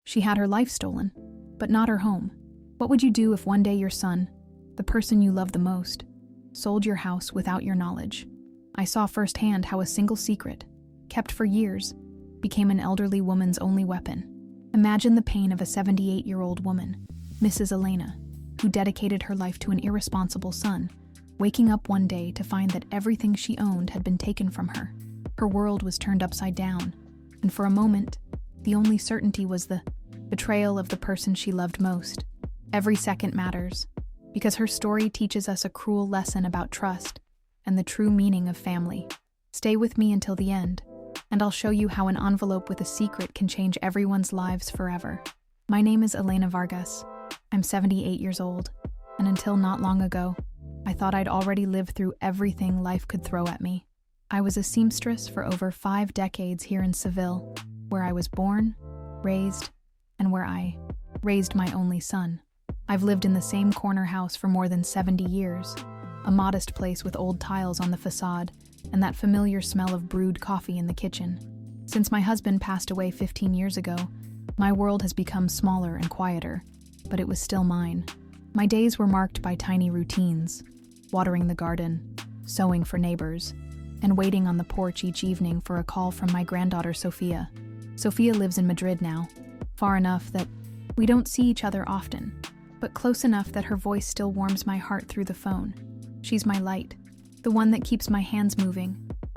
She had her life stolen, but not her home. What would you do if one day your son, the person you love the most, sold your house without your knowledge? I saw firsthand how a single secret, kept for years, became an elderly woman's only weapon. Imagine the pain of a 78-year-old woman, Mrs. Elena, who dedicated her life to an irresponsible son, waking up one day to find that everything she owned had been taken from her. Her world was turned upside down, and for a moment, the only certainty was the betrayal of the person she loved most. Every second matters, because her story teaches us a cruel lesson about trust and the true meaning of family. Stay with me until the end, and I'll show you how an envelope with a secret can change everyone's lives forever. My name is Elena Vargas. I'm 78 years old, and until not long ago, I thought I'd already lived through everything life could throw at me. I was a seamstress for over 5 decades here in Seville, where I was born, raised, and where I raised my only son. I've lived in the same corner house for more than 70 years, a modest place with old tiles on the facade and that familiar smell of brewed coffee in the kitchen. Since my husband passed away 15 years ago, my world has become smaller and quieter, but it was still mine. My days were marked by tiny routines, watering the garden, sewing for neighbors, and waiting on the porch each evening for a call from my granddaughter Sophia. Sophia lives in Madrid now, far enough that we don't see each other often, but close enough that her voice still warms my heart through the phone. She's my light, the one that keeps my hands moving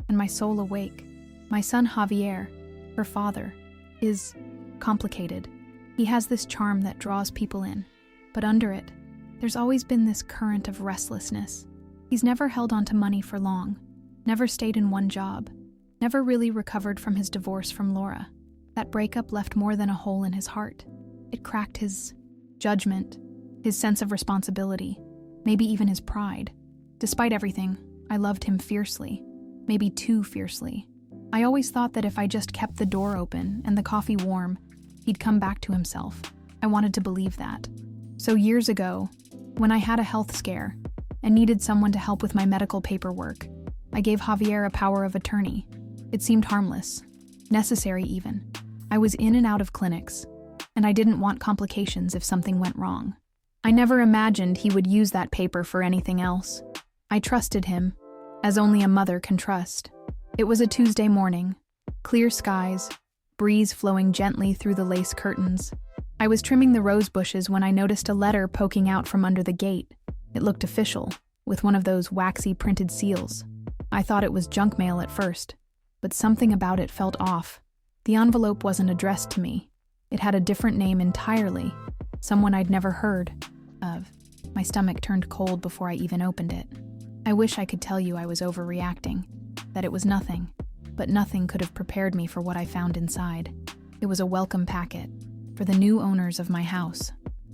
and my soul awake. My son Javier, her father, is complicated. He has this charm that draws people in, but under it, there's always been this current of restlessness. He's never held on to money for long, never stayed in one job, never really recovered from his divorce from Laura. That breakup left more than a hole in his heart. It cracked his judgment, his sense of responsibility, maybe even his pride. Despite everything, I loved him fiercely, maybe too fiercely. I always thought that if I just kept the door open and the coffee warm, he'd come back to himself. I wanted to believe that. So years ago, when I had a health scare and needed someone to help with my medical paperwork, I gave Javier a power of attorney. It seemed harmless, necessary even. I was in and out of clinics, and I didn't want complications if something went wrong. I never imagined he would use that paper for anything else. I trusted him, as only a mother can trust. It was a Tuesday morning, clear skies, breeze flowing gently through the lace curtains. I was trimming the rose bushes when I noticed a letter poking out from under the gate. It looked official, with one of those waxy printed seals. I thought it was junk mail at first, but something about it felt off. The envelope wasn't addressed to me. It had a different name entirely, someone I'd never heard of. My stomach turned cold before I even opened it. I wish I could tell you I was overreacting, that it was nothing, but nothing could have prepared me for what I found inside. It was a welcome packet for the new owners of my house.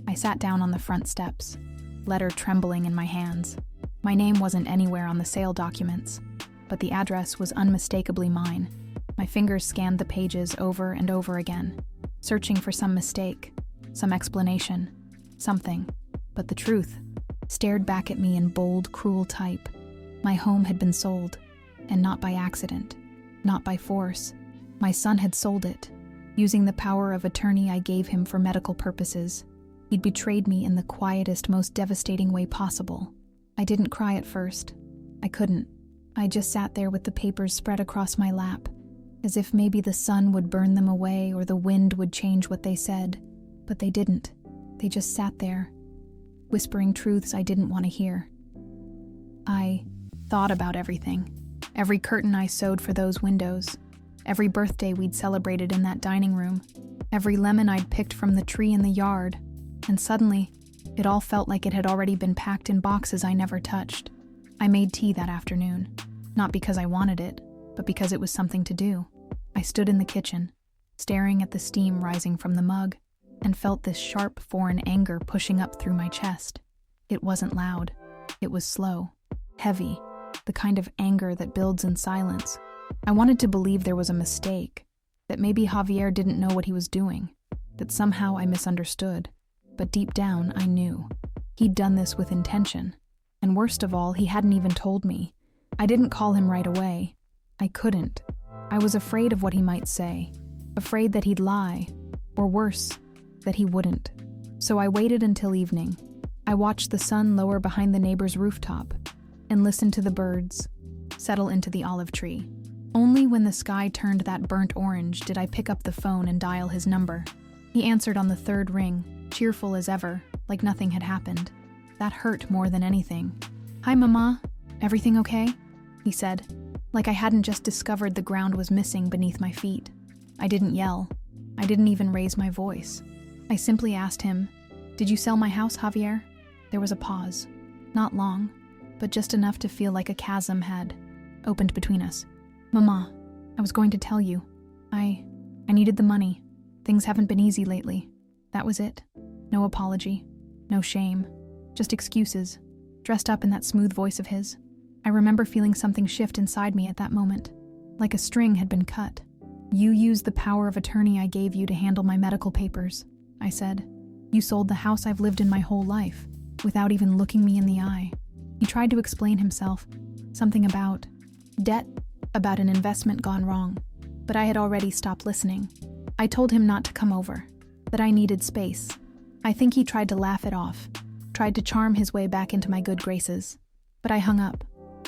I sat down on the front steps, letter trembling in my hands. My name wasn't anywhere on the sale documents, but the address was unmistakably mine. My fingers scanned the pages over and over again, searching for some mistake, some explanation, something. But the truth stared back at me in bold, cruel type. My home had been sold, and not by accident, not by force. My son had sold it, using the power of attorney I gave him for medical purposes. He'd betrayed me in the quietest, most devastating way possible. I didn't cry at first. I couldn't. I just sat there with the papers spread across my lap, as if maybe the sun would burn them away or the wind would change what they said. But they didn't. They just sat there, whispering truths I didn't want to hear. I thought about everything. Every curtain I sewed for those windows. Every birthday we'd celebrated in that dining room. Every lemon I'd picked from the tree in the yard. And suddenly, it all felt like it had already been packed in boxes I never touched. I made tea that afternoon. Not because I wanted it, but because it was something to do. I stood in the kitchen, staring at the steam rising from the mug, and felt this sharp foreign anger pushing up through my chest. It wasn't loud. It was slow, heavy, the kind of anger that builds in silence. I wanted to believe there was a mistake, that maybe Javier didn't know what he was doing, that somehow I misunderstood. But deep down, I knew. He'd done this with intention. And worst of all, he hadn't even told me. I didn't call him right away. I couldn't. I was afraid of what he might say, afraid that he'd lie, or worse, that he wouldn't. So I waited until evening. I watched the sun lower behind the neighbor's rooftop and listened to the birds settle into the olive tree. Only when the sky turned that burnt orange did I pick up the phone and dial his number. He answered on the third ring, cheerful as ever, like nothing had happened. That hurt more than anything. "Hi, Mama. Everything okay?" he said, like I hadn't just discovered the ground was missing beneath my feet. I didn't yell. I didn't even raise my voice. I simply asked him, "Did you sell my house, Javier?" There was a pause. Not long, but just enough to feel like a chasm had opened between us. "Mama, I was going to tell you. I needed the money. Things haven't been easy lately." That was it. No apology. No shame. Just excuses, dressed up in that smooth voice of his. I remember feeling something shift inside me at that moment, like a string had been cut. "You used the power of attorney I gave you to handle my medical papers," I said. "You sold the house I've lived in my whole life, without even looking me in the eye." He tried to explain himself, something about debt, about an investment gone wrong, but I had already stopped listening. I told him not to come over, that I needed space. I think he tried to laugh it off, tried to charm his way back into my good graces. But I hung up.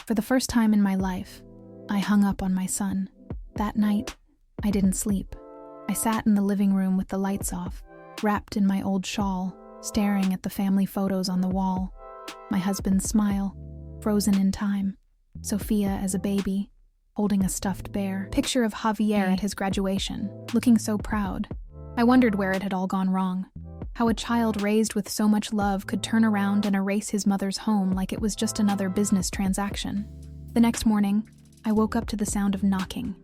For the first time in my life, I hung up on my son. That night, I didn't sleep. I sat in the living room with the lights off, wrapped in my old shawl, staring at the family photos on the wall. My husband's smile, frozen in time. Sophia as a baby, holding a stuffed bear. Picture of Javier at his graduation, looking so proud. I wondered where it had all gone wrong. How a child raised with so much love could turn around and erase his mother's home like it was just another business transaction. The next morning, I woke up to the sound of knocking.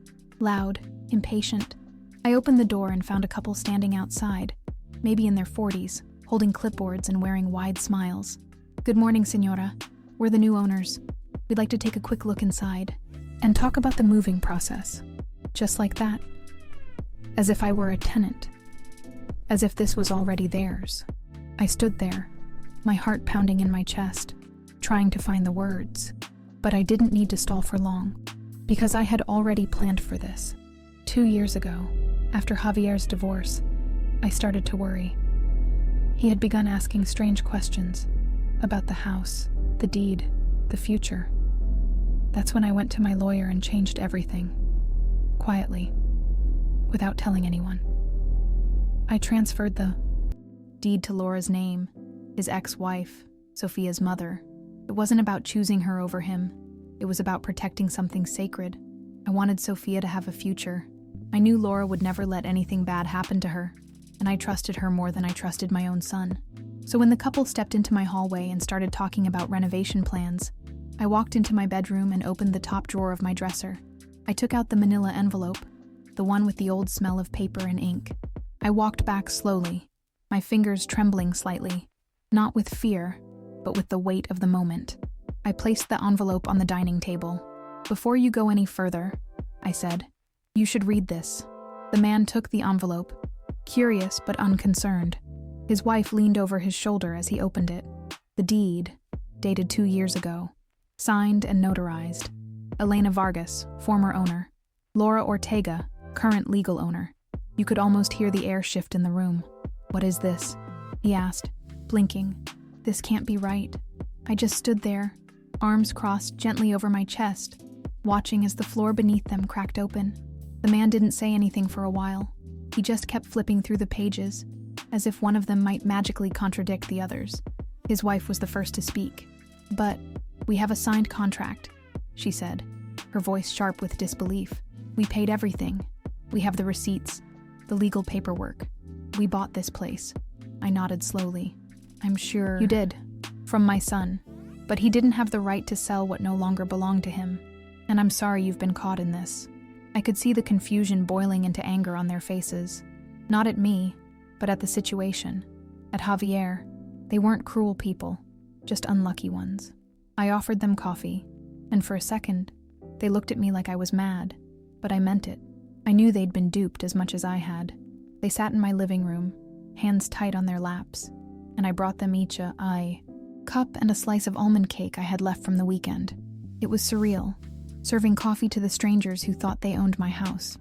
Loud, impatient. I opened the door and found a couple standing outside, maybe in their 40s, holding clipboards and wearing wide smiles. "Good morning, Señora. We're the new owners. We'd like to take a quick look inside and talk about the moving process." Just like that. As if I were a tenant. As if this was already theirs. I stood there, my heart pounding in my chest, trying to find the words. But I didn't need to stall for long, because I had already planned for this. 2 years ago, after Javier's divorce, I started to worry. He had begun asking strange questions about the house, the deed, the future. That's when I went to my lawyer and changed everything. Quietly, without telling anyone. I transferred the deed to Laura's name, his ex-wife, Sophia's mother. It wasn't about choosing her over him. It was about protecting something sacred. I wanted Sophia to have a future. I knew Laura would never let anything bad happen to her, and I trusted her more than I trusted my own son. So when the couple stepped into my hallway and started talking about renovation plans, I walked into my bedroom and opened the top drawer of my dresser. I took out the manila envelope, the one with the old smell of paper and ink. I walked back slowly, my fingers trembling slightly, not with fear, but with the weight of the moment. I placed the envelope on the dining table. "Before you go any further," I said, "you should read this." The man took the envelope, curious but unconcerned. His wife leaned over his shoulder as he opened it. The deed, dated 2 years ago, signed and notarized. Elena Vargas, former owner. Laura Ortega, current legal owner. You could almost hear the air shift in the room. "What is this?" he asked, blinking. "This can't be right." I just stood there, arms crossed gently over my chest, watching as the floor beneath them cracked open. The man didn't say anything for a while. He just kept flipping through the pages, as if one of them might magically contradict the others. His wife was the first to speak. "But we have a signed contract," she said, her voice sharp with disbelief. "We paid everything. We have the receipts, the legal paperwork. We bought this place." I nodded slowly. "I'm sure you did. From my son. But he didn't have the right to sell what no longer belonged to him. And I'm sorry you've been caught in this." I could see the confusion boiling into anger on their faces. Not at me, but at the situation. At Javier. They weren't cruel people, just unlucky ones. I offered them coffee, and for a second, they looked at me like I was mad, but I meant it. I knew they'd been duped as much as I had. They sat in my living room, hands tight on their laps, and I brought them each a cup and a slice of almond cake I had left from the weekend. It was surreal, serving coffee to the strangers who thought they owned my house.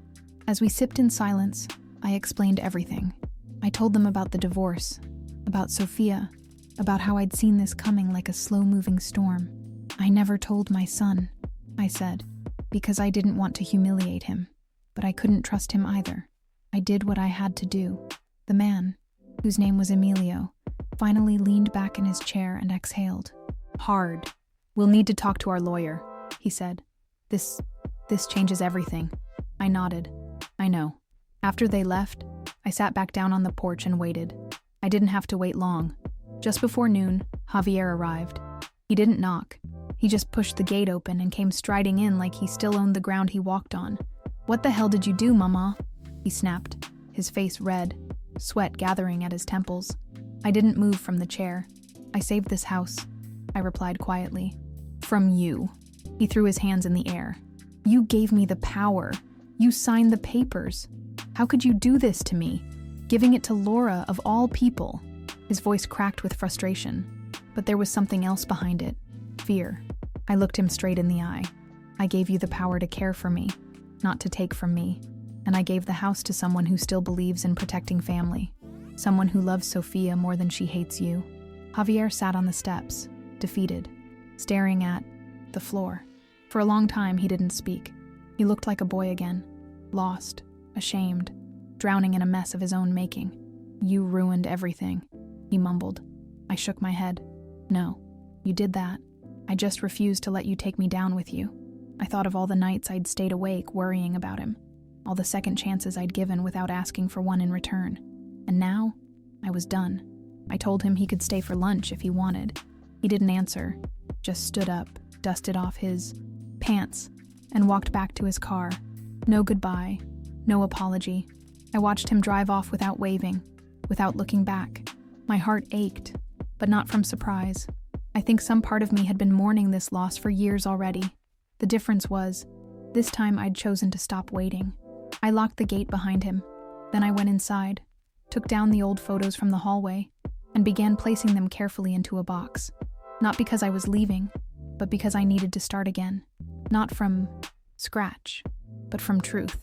As we sipped in silence, I explained everything. I told them about the divorce, about Sophia, about how I'd seen this coming like a slow-moving storm. I never told my son, I said, because I didn't want to humiliate him, but I couldn't trust him either. I did what I had to do. The man, whose name was Emilio, finally leaned back in his chair and exhaled. Hard. We'll need to talk to our lawyer, he said. This changes everything. I nodded. I know. After they left, I sat back down on the porch and waited. I didn't have to wait long. Just before noon, Javier arrived. He didn't knock. He just pushed the gate open and came striding in like he still owned the ground he walked on. What the hell did you do, Mama? He snapped, his face red, sweat gathering at his temples. I didn't move from the chair. I saved this house, I replied quietly. From you. He threw his hands in the air. You gave me the power. You signed the papers. How could you do this to me? Giving it to Laura, of all people. His voice cracked with frustration, but there was something else behind it. Fear. I looked him straight in the eye. I gave you the power to care for me, not to take from me. And I gave the house to someone who still believes in protecting family. Someone who loves Sophia more than she hates you. Javier sat on the steps, defeated, staring at the floor. For a long time, he didn't speak. He looked like a boy again, lost, ashamed, drowning in a mess of his own making. You ruined everything, he mumbled. I shook my head. No, you did that. I just refused to let you take me down with you. I thought of all the nights I'd stayed awake worrying about him, all the second chances I'd given without asking for one in return. And now, I was done. I told him he could stay for lunch if he wanted. He didn't answer, just stood up, dusted off his pants, and walked back to his car. No goodbye, no apology. I watched him drive off without waving, without looking back. My heart ached, but not from surprise. I think some part of me had been mourning this loss for years already. The difference was, this time I'd chosen to stop waiting. I locked the gate behind him. Then I went inside, took down the old photos from the hallway, and began placing them carefully into a box. Not because I was leaving, but because I needed to start again. Not from scratch, but from truth.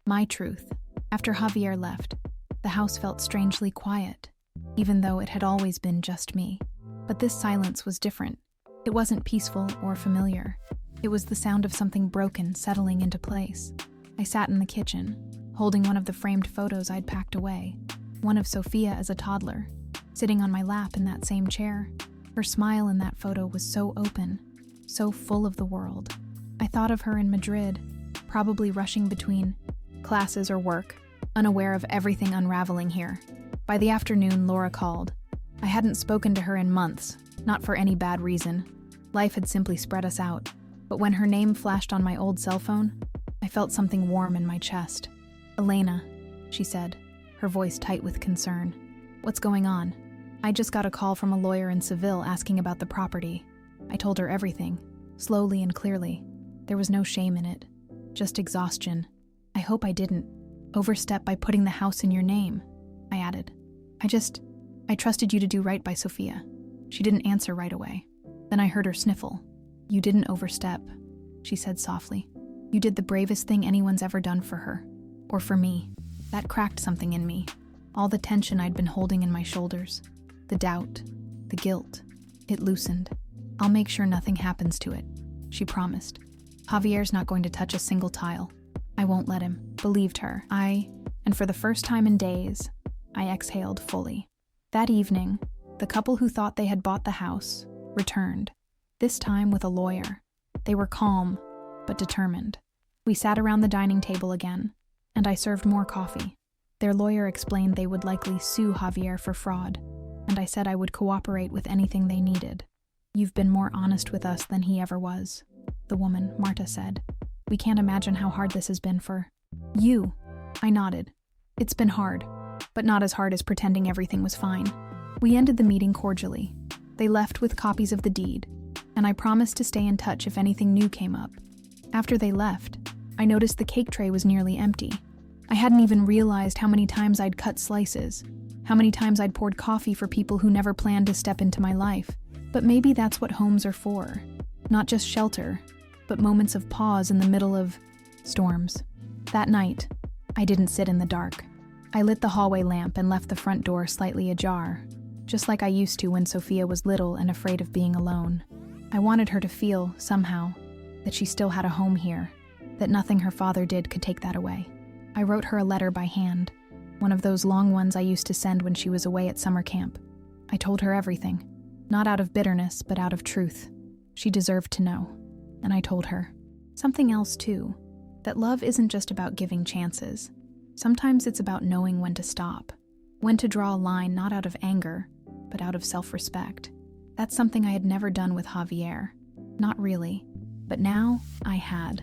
My truth. After Javier left, the house felt strangely quiet, even though it had always been just me. But this silence was different. It wasn't peaceful or familiar. It was the sound of something broken settling into place. I sat in the kitchen, holding one of the framed photos I'd packed away, one of Sophia as a toddler, sitting on my lap in that same chair. Her smile in that photo was so open, so full of the world. I thought of her in Madrid, probably rushing between classes or work, unaware of everything unraveling here. By the afternoon, Laura called. I hadn't spoken to her in months, not for any bad reason. Life had simply spread us out. But when her name flashed on my old cell phone, I felt something warm in my chest. Elena, she said, her voice tight with concern. What's going on? I just got a call from a lawyer in Seville asking about the property. I told her everything, slowly and clearly. There was no shame in it, just exhaustion. I hope I didn't overstep by putting the house in your name, I added. I trusted you to do right by Sophia. She didn't answer right away. Then I heard her sniffle. You didn't overstep, she said softly. You did the bravest thing anyone's ever done for her. Or for me. That cracked something in me. All the tension I'd been holding in my shoulders. The doubt. The guilt. It loosened. I'll make sure nothing happens to it, she promised. Javier's not going to touch a single tile. I won't let him. Believed her. And for the first time in days, I exhaled fully. That evening, the couple who thought they had bought the house returned, this time with a lawyer. They were calm, but determined. We sat around the dining table again, and I served more coffee. Their lawyer explained they would likely sue Javier for fraud, and I said I would cooperate with anything they needed. You've been more honest with us than he ever was, the woman, Marta, said. We can't imagine how hard this has been for you. I nodded. It's been hard, but not as hard as pretending everything was fine. We ended the meeting cordially. They left with copies of the deed, and I promised to stay in touch if anything new came up. After they left, I noticed the cake tray was nearly empty. I hadn't even realized how many times I'd cut slices, how many times I'd poured coffee for people who never planned to step into my life. But maybe that's what homes are for. Not just shelter, but moments of pause in the middle of storms. That night, I didn't sit in the dark. I lit the hallway lamp and left the front door slightly ajar, just like I used to when Sophia was little and afraid of being alone. I wanted her to feel, somehow, that she still had a home here, that nothing her father did could take that away. I wrote her a letter by hand, one of those long ones I used to send when she was away at summer camp. I told her everything, not out of bitterness, but out of truth. She deserved to know, and I told her. Something else, too, that love isn't just about giving chances. Sometimes it's about knowing when to stop, when to draw a line not out of anger, but out of self-respect. That's something I had never done with Javier. Not really. But now, I had.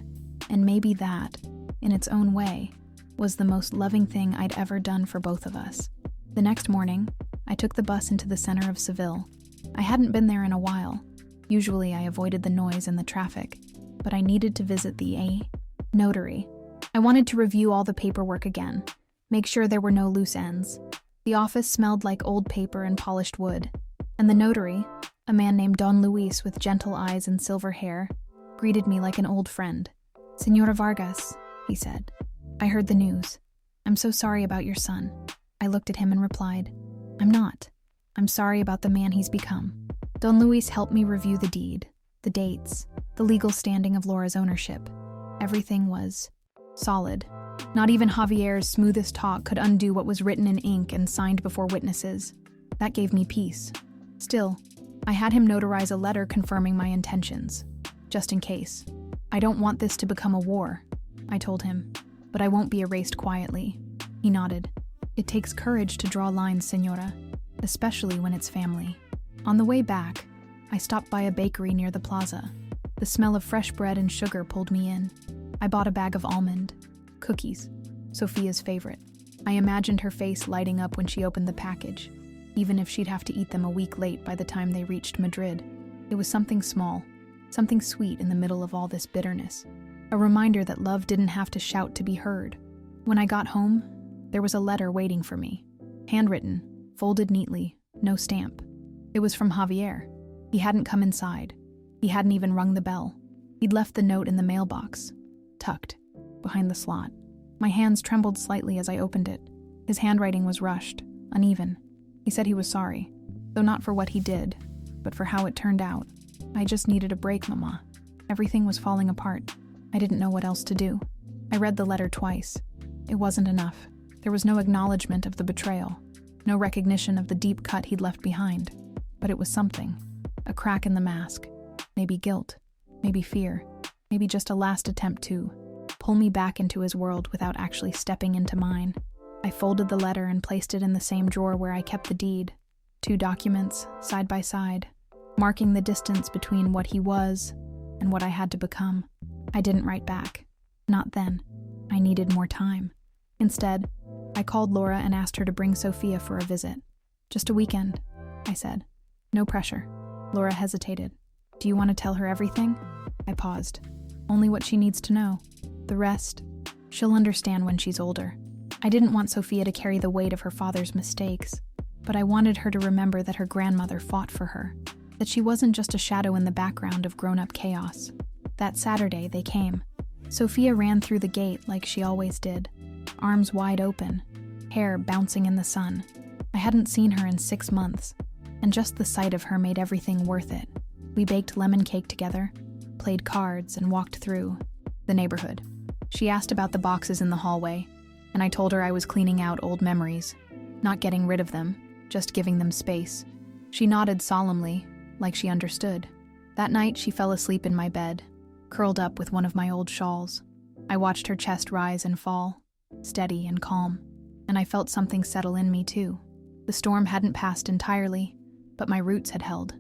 And maybe that, in its own way, was the most loving thing I'd ever done for both of us. The next morning, I took the bus into the center of Seville. I hadn't been there in a while. Usually I avoided the noise and the traffic, but I needed to visit the notary. I wanted to review all the paperwork again, make sure there were no loose ends. The office smelled like old paper and polished wood, and the notary, a man named Don Luis with gentle eyes and silver hair, greeted me like an old friend. "Señora Vargas," he said, "I heard the news. I'm so sorry about your son." I looked at him and replied, "I'm not. I'm sorry about the man he's become." Don Luis helped me review the deed, the dates, the legal standing of Laura's ownership. Everything was solid. Not even Javier's smoothest talk could undo what was written in ink and signed before witnesses. That gave me peace. Still, I had him notarize a letter confirming my intentions, just in case. "I don't want this to become a war," I told him, "but I won't be erased quietly." He nodded. "It takes courage to draw lines, Señora, especially when it's family." On the way back, I stopped by a bakery near the plaza. The smell of fresh bread and sugar pulled me in. I bought a bag of almond cookies, Sophia's favorite. I imagined her face lighting up when she opened the package, even if she'd have to eat them a week late by the time they reached Madrid. It was something small, something sweet in the middle of all this bitterness. A reminder that love didn't have to shout to be heard. When I got home, there was a letter waiting for me. Handwritten, folded neatly, no stamp. It was from Javier. He hadn't come inside. He hadn't even rung the bell. He'd left the note in the mailbox, tucked behind the slot. My hands trembled slightly as I opened it. His handwriting was rushed, uneven. He said he was sorry, though not for what he did, but for how it turned out. I just needed a break, Mama. Everything was falling apart. I didn't know what else to do. I read the letter twice. It wasn't enough. There was no acknowledgement of the betrayal, no recognition of the deep cut he'd left behind. But it was something. A crack in the mask. Maybe guilt. Maybe fear. Maybe just a last attempt to pull me back into his world without actually stepping into mine. I folded the letter and placed it in the same drawer where I kept the deed. 2 documents, side by side, marking the distance between what he was and what I had to become. I didn't write back. Not then. I needed more time. Instead, I called Laura and asked her to bring Sophia for a visit. "Just a weekend," I said. "No pressure." Laura hesitated. "Do you want to tell her everything?" I paused. "Only what she needs to know. The rest, she'll understand when she's older." I didn't want Sophia to carry the weight of her father's mistakes, but I wanted her to remember that her grandmother fought for her, that she wasn't just a shadow in the background of grown-up chaos. That Saturday, they came. Sophia ran through the gate like she always did, arms wide open, hair bouncing in the sun. I hadn't seen her in 6 months, and just the sight of her made everything worth it. We baked lemon cake together, played cards, and walked through the neighborhood. She asked about the boxes in the hallway, and I told her I was cleaning out old memories, not getting rid of them, just giving them space. She nodded solemnly, like she understood. That night, she fell asleep in my bed, curled up with one of my old shawls. I watched her chest rise and fall, steady and calm, and I felt something settle in me too. The storm hadn't passed entirely, but my roots had held,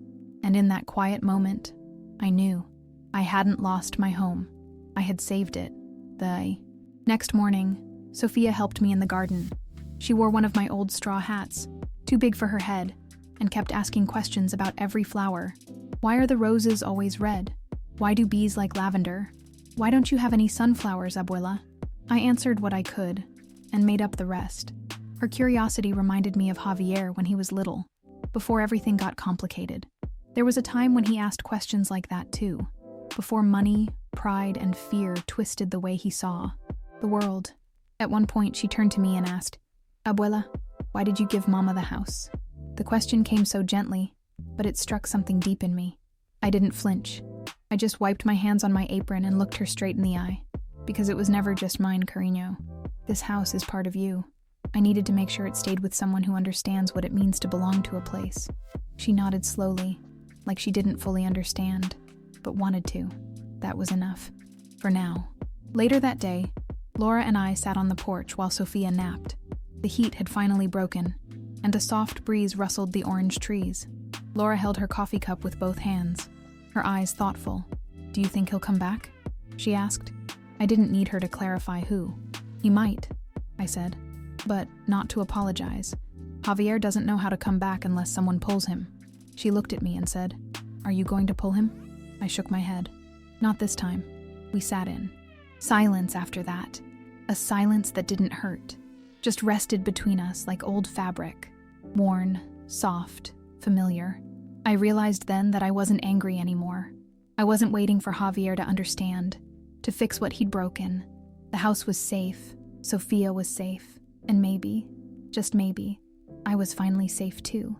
and in that quiet moment, I knew I hadn't lost my home. I had saved it. The next morning, Sophia helped me in the garden. She wore one of my old straw hats, too big for her head, and kept asking questions about every flower. "Why are the roses always red? Why do bees like lavender? Why don't you have any sunflowers, Abuela?" I answered what I could, and made up the rest. Her curiosity reminded me of Javier when he was little, before everything got complicated. There was a time when he asked questions like that too, before money, pride, and fear twisted the way he saw the world. At one point, she turned to me and asked, Abuela, why did you give Mama the house? The question came so gently, but it struck something deep in me. I didn't flinch. I just wiped my hands on my apron and looked her straight in the eye. Because it was never just mine, Carino. This house is part of you. I needed to make sure it stayed with someone who understands what it means to belong to a place. She nodded slowly, like she didn't fully understand, but wanted to. That was enough. For now. Later that day, Laura and I sat on the porch while Sophia napped. The heat had finally broken, and a soft breeze rustled the orange trees. Laura held her coffee cup with both hands, her eyes thoughtful. "Do you think he'll come back?" she asked. I didn't need her to clarify who. "He might," I said, "but not to apologize. Javier doesn't know how to come back unless someone pulls him." She looked at me and said, "Are you going to pull him?" I shook my head. "Not this time." We sat in. Silence after that. A silence that didn't hurt. Just rested between us like old fabric. Worn, soft, familiar. I realized then that I wasn't angry anymore. I wasn't waiting for Javier to understand, to fix what he'd broken. The house was safe. Sophia was safe. And maybe, just maybe, I was finally safe too.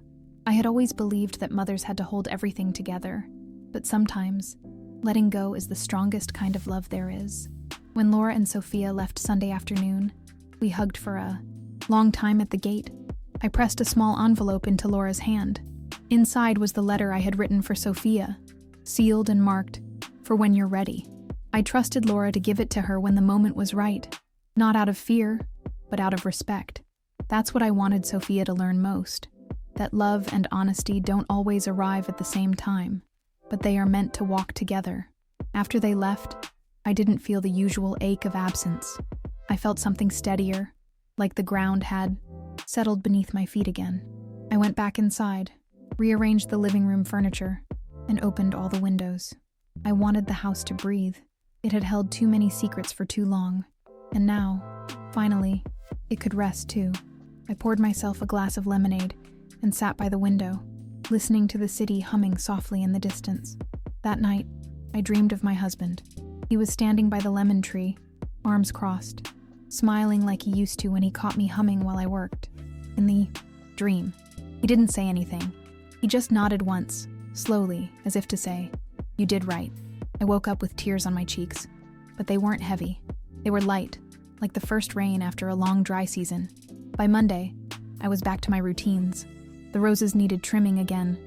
I had always believed that mothers had to hold everything together. But sometimes, letting go is the strongest kind of love there is. When Laura and Sophia left Sunday afternoon, we hugged for a long time at the gate. I pressed a small envelope into Laura's hand. Inside was the letter I had written for Sophia, sealed and marked, "For when you're ready." I trusted Laura to give it to her when the moment was right, not out of fear, but out of respect. That's what I wanted Sophia to learn most, that love and honesty don't always arrive at the same time, but they are meant to walk together. After they left, I didn't feel the usual ache of absence. I felt something steadier, like the ground had settled beneath my feet again. I went back inside, rearranged the living room furniture, and opened all the windows. I wanted the house to breathe. It had held too many secrets for too long, and now, finally, it could rest too. I poured myself a glass of lemonade and sat by the window, listening to the city humming softly in the distance. That night, I dreamed of my husband. He was standing by the lemon tree, arms crossed, smiling like he used to when he caught me humming while I worked. In the dream, he didn't say anything. He just nodded once, slowly, as if to say, "You did right." I woke up with tears on my cheeks, but they weren't heavy. They were light, like the first rain after a long dry season. By Monday, I was back to my routines. The roses needed trimming again,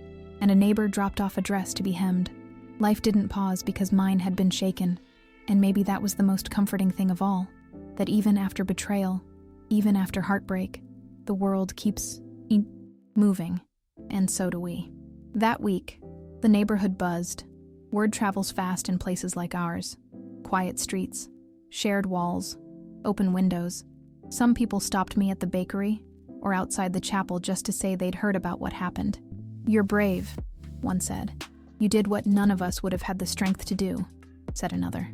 and a neighbor dropped off a dress to be hemmed. Life didn't pause because mine had been shaken, and maybe that was the most comforting thing of all, that even after betrayal, even after heartbreak, the world keeps moving, and so do we. That week, the neighborhood buzzed. Word travels fast in places like ours. Quiet streets, shared walls, open windows. Some people stopped me at the bakery or outside the chapel just to say they'd heard about what happened. "You're brave," one said. "You did what none of us would have had the strength to do," said another.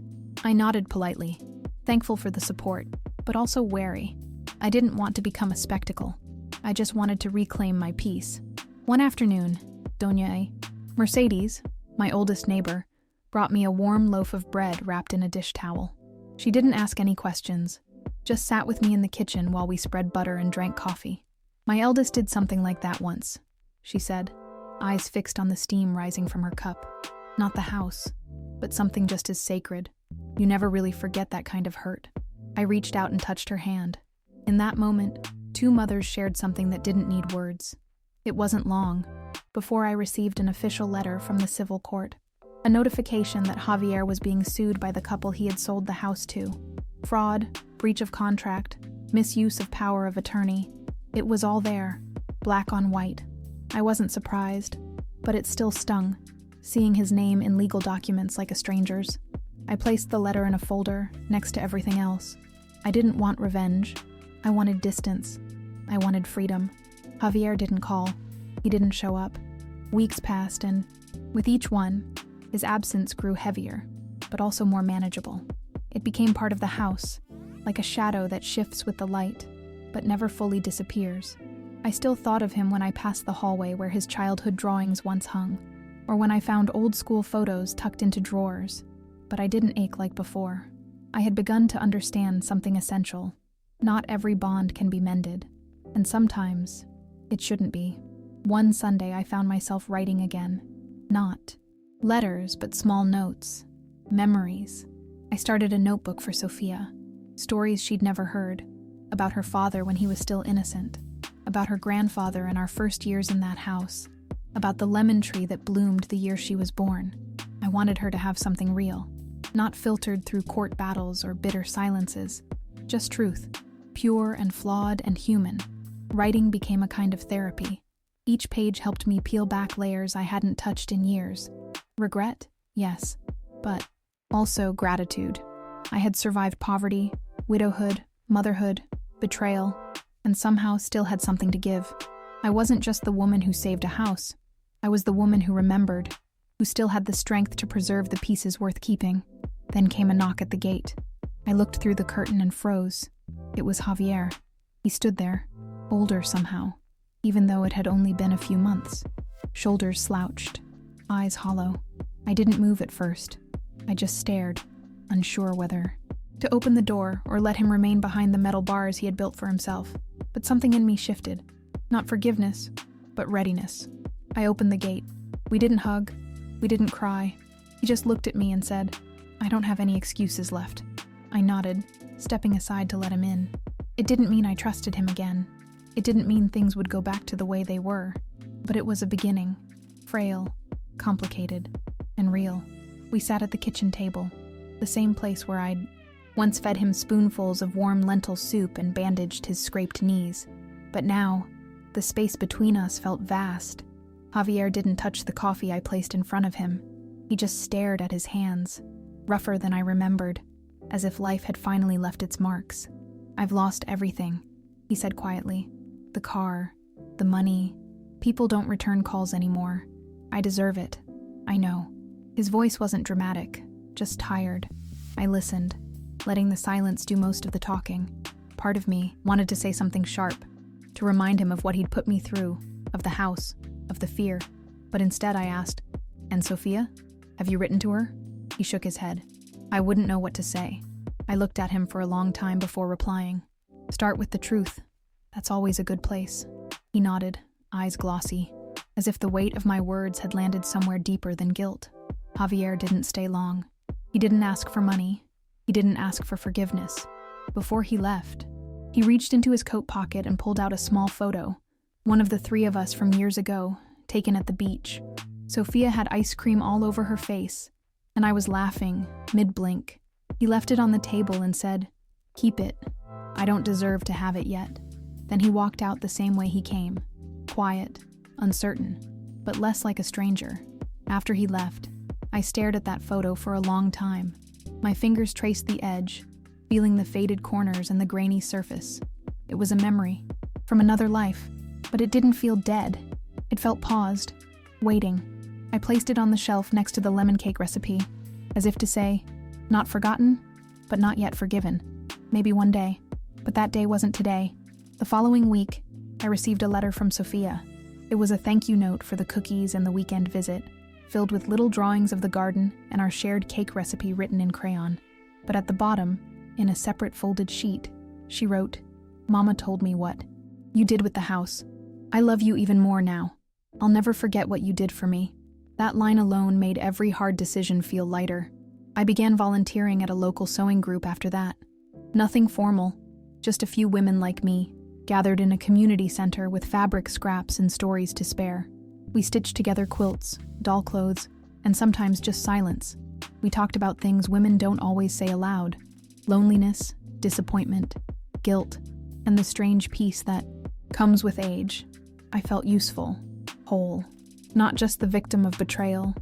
I nodded politely, thankful for the support, but also wary. I didn't want to become a spectacle. I just wanted to reclaim my peace. One afternoon, Doña Mercedes, my oldest neighbor, brought me a warm loaf of bread wrapped in a dish towel. She didn't ask any questions, just sat with me in the kitchen while we spread butter and drank coffee. "My eldest did something like that once," she said, eyes fixed on the steam rising from her cup. "Not the house, but something just as sacred. You never really forget that kind of hurt." I reached out and touched her hand. In that moment, two mothers shared something that didn't need words. It wasn't long before I received an official letter from the civil court, a notification that Javier was being sued by the couple he had sold the house to. Fraud, breach of contract, misuse of power of attorney. It was all there, black on white. I wasn't surprised, but it still stung, seeing his name in legal documents like a stranger's. I placed the letter in a folder next to everything else. I didn't want revenge. I wanted distance. I wanted freedom. Javier didn't call. He didn't show up. Weeks passed, and with each one, his absence grew heavier, but also more manageable. It became part of the house, like a shadow that shifts with the light, but never fully disappears. I still thought of him when I passed the hallway where his childhood drawings once hung, or when I found old school photos tucked into drawers, but I didn't ache like before. I had begun to understand something essential. Not every bond can be mended. And sometimes, it shouldn't be. One Sunday, I found myself writing again. Not letters, but small notes. Memories. I started a notebook for Sophia. Stories she'd never heard. About her father when he was still innocent. About her grandfather and our first years in that house. About the lemon tree that bloomed the year she was born. I wanted her to have something real. Not filtered through court battles or bitter silences. Just truth. Pure and flawed and human. Writing became a kind of therapy. Each page helped me peel back layers I hadn't touched in years. Regret? Yes. But also gratitude. I had survived poverty, widowhood, motherhood, betrayal, and somehow still had something to give. I wasn't just the woman who saved a house. I was the woman who remembered, who still had the strength to preserve the pieces worth keeping. Then came a knock at the gate. I looked through the curtain and froze. It was Javier. He stood there, older somehow, even though it had only been a few months. Shoulders slouched, eyes hollow. I didn't move at first. I just stared, unsure whether to open the door or let him remain behind the metal bars he had built for himself. But something in me shifted. Not forgiveness, but readiness. I opened the gate. We didn't hug. We didn't cry. He just looked at me and said, "I don't have any excuses left." I nodded, stepping aside to let him in. It didn't mean I trusted him again. It didn't mean things would go back to the way they were. But it was a beginning. Frail, complicated, and real. We sat at the kitchen table, the same place where I'd once fed him spoonfuls of warm lentil soup and bandaged his scraped knees. But now, the space between us felt vast. Javier didn't touch the coffee I placed in front of him. He just stared at his hands, rougher than I remembered, as if life had finally left its marks. "I've lost everything," he said quietly. "The car, the money. People don't return calls anymore. I deserve it. I know." His voice wasn't dramatic, just tired. I listened, letting the silence do most of the talking. Part of me wanted to say something sharp, to remind him of what he'd put me through, of the house, of the fear. But instead I asked, "And Sophia? Have you written to her?" He shook his head. I wouldn't know what to say. I looked at him for a long time before replying. "Start with the truth. That's always a good place." He nodded, eyes glossy, as if the weight of my words had landed somewhere deeper than guilt. Javier didn't stay long. He didn't ask for money. He didn't ask for forgiveness. Before he left, he reached into his coat pocket and pulled out a small photo, one of the three of us from years ago, taken at the beach. Sophia had ice cream all over her face, and I was laughing, mid-blink. He left it on the table and said, "Keep it. I don't deserve to have it yet." Then he walked out the same way he came, quiet, uncertain, but less like a stranger. After he left, I stared at that photo for a long time. My fingers traced the edge, feeling the faded corners and the grainy surface. It was a memory, from another life, but it didn't feel dead. It felt paused, waiting. I placed it on the shelf next to the lemon cake recipe, as if to say, not forgotten, but not yet forgiven. Maybe one day, but that day wasn't today. The following week, I received a letter from Sophia. It was a thank you note for the cookies and the weekend visit, filled with little drawings of the garden and our shared cake recipe written in crayon. But at the bottom, in a separate folded sheet, she wrote, "Mama told me what you did with the house. I love you even more now. I'll never forget what you did for me." That line alone made every hard decision feel lighter. I began volunteering at a local sewing group after that. Nothing formal, just a few women like me, gathered in a community center with fabric scraps and stories to spare. We stitched together quilts, doll clothes, and sometimes just silence. We talked about things women don't always say aloud: loneliness, disappointment, guilt, and the strange peace that comes with age. I felt useful, whole, not just the victim of betrayal,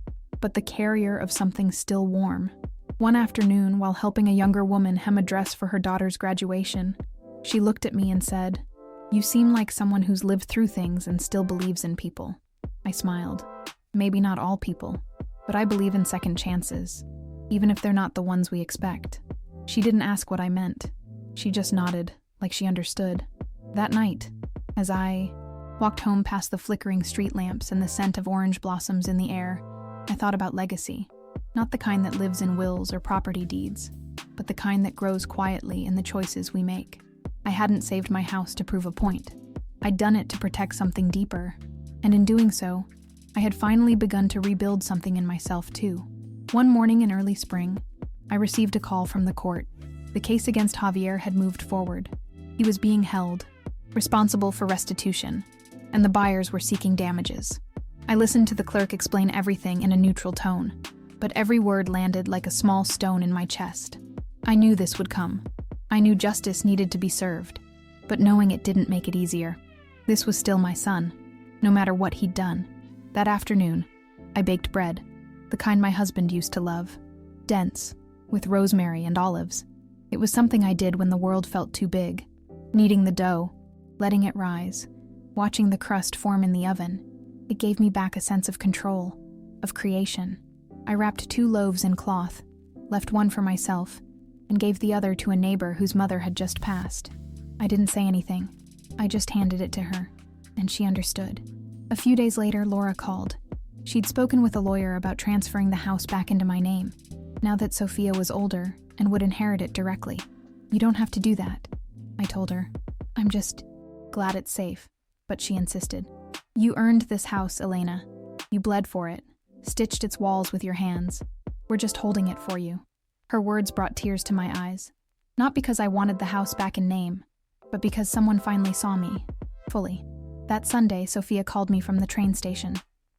but the carrier of something still warm. One afternoon, while helping a younger woman hem a dress for her daughter's graduation, she looked at me and said, "You seem like someone who's lived through things and still believes in people." I smiled. Maybe not all people, but I believe in second chances, even if they're not the ones we expect. She didn't ask what I meant. She just nodded, like she understood. That night, as I walked home past the flickering street lamps and the scent of orange blossoms in the air, I thought about legacy. Not the kind that lives in wills or property deeds, but the kind that grows quietly in the choices we make. I hadn't saved my house to prove a point. I'd done it to protect something deeper. And in doing so, I had finally begun to rebuild something in myself too. One morning in early spring, I received a call from the court. The case against Javier had moved forward. He was being held, responsible for restitution, and the buyers were seeking damages. I listened to the clerk explain everything in a neutral tone, but every word landed like a small stone in my chest. I knew this would come. I knew justice needed to be served, but knowing it didn't make it easier. This was still my son, no matter what he'd done. That afternoon, I baked bread, the kind my husband used to love, dense, with rosemary and olives. It was something I did when the world felt too big, kneading the dough, letting it rise, watching the crust form in the oven. It gave me back a sense of control, of creation. I wrapped 2 loaves in cloth, left one for myself, and gave the other to a neighbor whose mother had just passed. I didn't say anything. I just handed it to her, and she understood. A few days later, Laura called. She'd spoken with a lawyer about transferring the house back into my name, now that Sophia was older and would inherit it directly. "You don't have to do that," I told her. "I'm just glad it's safe." But she insisted. "You earned this house, Elena. You bled for it, stitched its walls with your hands. We're just holding it for you." Her words brought tears to my eyes. Not because I wanted the house back in name, but because someone finally saw me, fully. That Sunday, Sophia called me from the train station.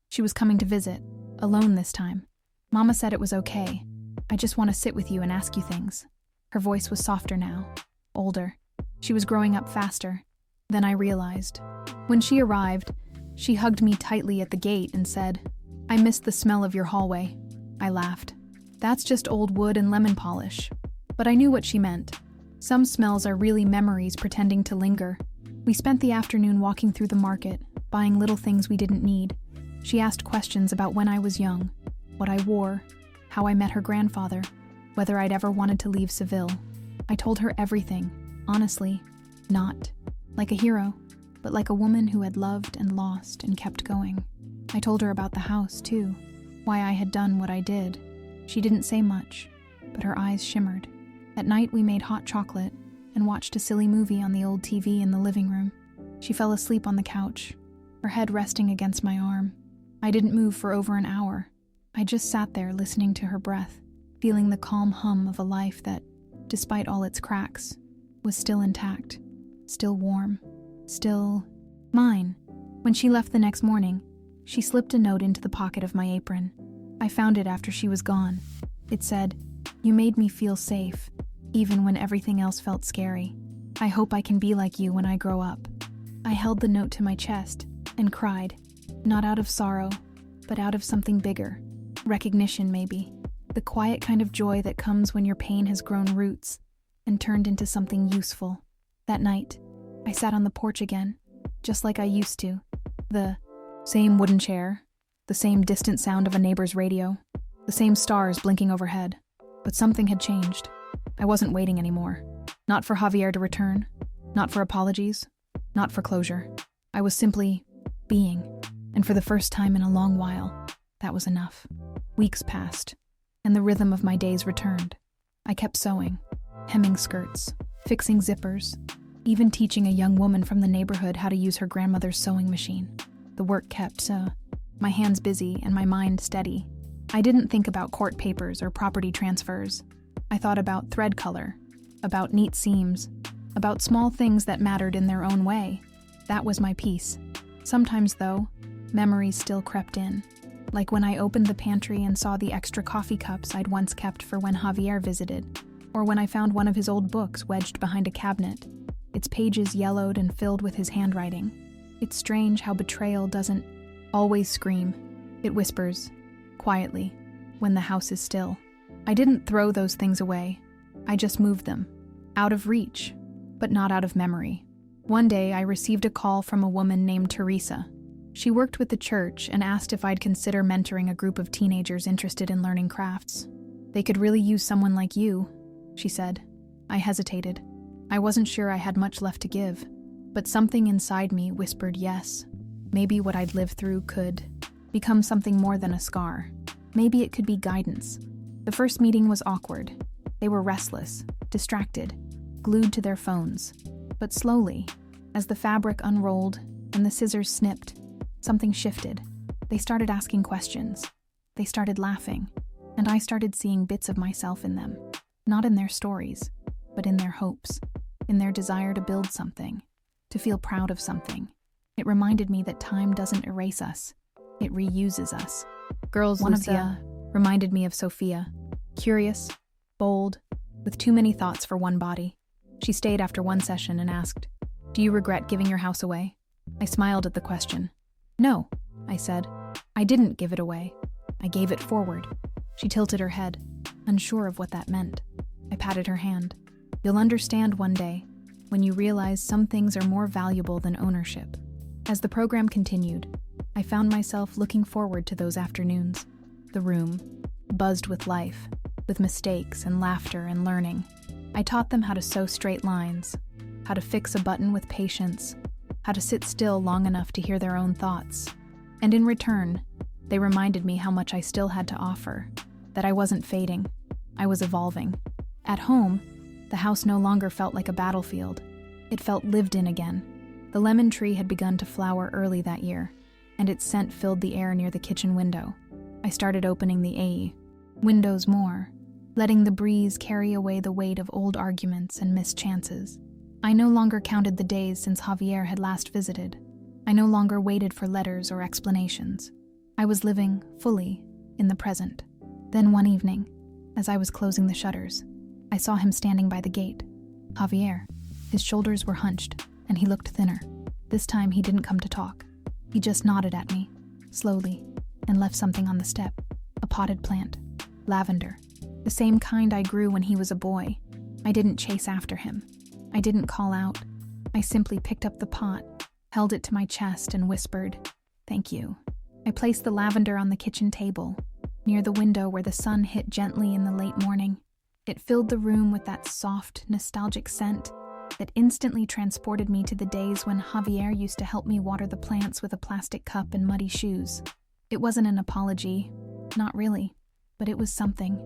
She was coming to visit, alone this time. "Mama said it was okay. I just want to sit with you and ask you things." Her voice was softer now, older. She was growing up faster. Then I realized. When she arrived, she hugged me tightly at the gate and said, "I missed the smell of your hallway." I laughed. "That's just old wood and lemon polish." But I knew what she meant. Some smells are really memories pretending to linger. We spent the afternoon walking through the market, buying little things we didn't need. She asked questions about when I was young, what I wore, how I met her grandfather, whether I'd ever wanted to leave Seville. I told her everything, honestly, not like a hero, but like a woman who had loved and lost and kept going. I told her about the house, too, why I had done what I did. She didn't say much, but her eyes shimmered. At night, we made hot chocolate and watched a silly movie on the old TV in the living room. She fell asleep on the couch, her head resting against my arm. I didn't move for over an hour. I just sat there listening to her breath, feeling the calm hum of a life that, despite all its cracks, was still intact, still warm, still mine. When she left the next morning, she slipped a note into the pocket of my apron. I found it after she was gone. It said, "You made me feel safe, even when everything else felt scary. I hope I can be like you when I grow up." I held the note to my chest and cried, not out of sorrow, but out of something bigger. Recognition, maybe. The quiet kind of joy that comes when your pain has grown roots and turned into something useful. That night, I sat on the porch again, just like I used to. The same wooden chair, the same distant sound of a neighbor's radio, the same stars blinking overhead. But something had changed. I wasn't waiting anymore. Not for Javier to return, not for apologies, not for closure. I was simply being, and for the first time in a long while, that was enough. Weeks passed, and the rhythm of my days returned. I kept sewing, hemming skirts, fixing zippers, even teaching a young woman from the neighborhood how to use her grandmother's sewing machine. The work kept my hands busy and my mind steady. I didn't think about court papers or property transfers. I thought about thread color, about neat seams, about small things that mattered in their own way. That was my peace. Sometimes, though, memories still crept in, like when I opened the pantry and saw the extra coffee cups I'd once kept for when Javier visited, or when I found one of his old books wedged behind a cabinet, its pages yellowed and filled with his handwriting. It's strange how betrayal doesn't always scream. It whispers, quietly, when the house is still. I didn't throw those things away. I just moved them, out of reach, but not out of memory. One day, I received a call from a woman named Teresa. She worked with the church and asked if I'd consider mentoring a group of teenagers interested in learning crafts. "They could really use someone like you," she said. I hesitated. I wasn't sure I had much left to give, but something inside me whispered yes. Maybe what I'd lived through could become something more than a scar. Maybe it could be guidance. The first meeting was awkward. They were restless, distracted, glued to their phones. But slowly, As the fabric unrolled and the scissors snipped, something shifted. They started asking questions. They started laughing, and I started seeing bits of myself in them. Not in their stories, but in their hopes, in their desire to build something, to feel proud of something. It reminded me that time doesn't erase us, it reuses us. Girls, One Lucia. of the reminded me of Sophia, curious, bold, with too many thoughts for one body. She stayed after one session and asked, "Do you regret giving your house away?" I smiled at the question. "No," I said. "I didn't give it away. I gave it forward." She tilted her head, unsure of what that meant. I patted her hand. "You'll understand one day, when you realize some things are more valuable than ownership." As the program continued, I found myself looking forward to those afternoons. The room buzzed with life, with mistakes and laughter and learning. I taught them how to sew straight lines, how to fix a button with patience, how to sit still long enough to hear their own thoughts. And in return, they reminded me how much I still had to offer, that I wasn't fading, I was evolving. At home, the house no longer felt like a battlefield. It felt lived in again. The lemon tree had begun to flower early that year, and its scent filled the air near the kitchen window. I started opening the windows more, letting the breeze carry away the weight of old arguments and missed chances. I no longer counted the days since Javier had last visited. I no longer waited for letters or explanations. I was living fully in the present. Then one evening, as I was closing the shutters, I saw him standing by the gate. Javier. His shoulders were hunched, and he looked thinner. This time he didn't come to talk. He just nodded at me, slowly, and left something on the step. A potted plant. Lavender. The same kind I grew when he was a boy. I didn't chase after him. I didn't call out. I simply picked up the pot, held it to my chest, and whispered, "Thank you." I placed the lavender on the kitchen table, near the window where the sun hit gently in the late morning. It filled the room with that soft, nostalgic scent that instantly transported me to the days when Javier used to help me water the plants with a plastic cup and muddy shoes. It wasn't an apology, not really, but it was something,